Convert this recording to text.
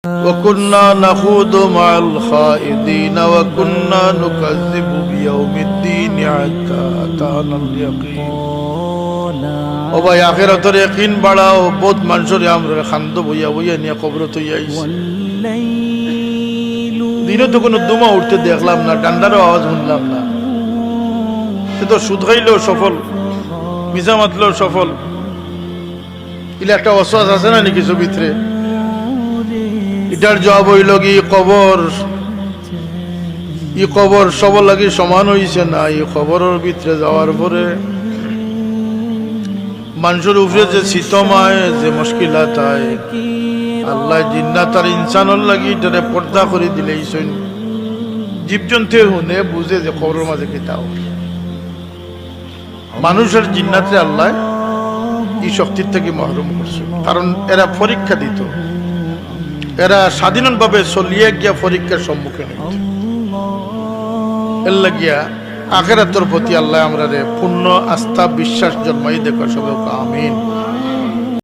وكنا نخوض مع الخائضين وكنا نكذب بيوم الدين حتى أتانا اليقين ও ভাই আখিরাতের ইয়াকিন বাড়াও বহুত মানুষের আমরা খান্দ বইয়া বইয়া নিয়ে কবর তো আইছি দিনে তো কোনো দুমা উঠতে দেখলাম না ডান্ডারও আওয়াজ শুনলাম না সে তো সুদ খাইলেও সফল মিজা মাতলেও সফল ইলে একটা অশ্বাস আছে না নি কিছু ভিতরে এটার জবাব হইল কি কবর সবার লাগি সমান হইছে না এই কবরের ভিতরে যাওয়ার পরে মানুষের উপরে যে শীতমায় যে মুশকিলাত হয় আল্লাহ জিন্নাত আর ইনসানের লাগি এটারে পর্দা করে দিলেই শোন জীবজন্তু হুনে বুঝে যে কবরের মাঝে কিতাও মানুষের জিন্নাতে আল্লাহ এই শক্তির থেকে মাহরুম করছে কারণ এরা পরীক্ষা দিত এরা স্বাধীনভাবে চলিয়ে গিয়া পরীক্ষার সম্মুখীন হইত এর লাগিয়া আখিরাতের প্রতি আল্লাহ আমরা পূর্ণ আস্থা বিশ্বাস জন্মাই দেখা সবাই আমিন।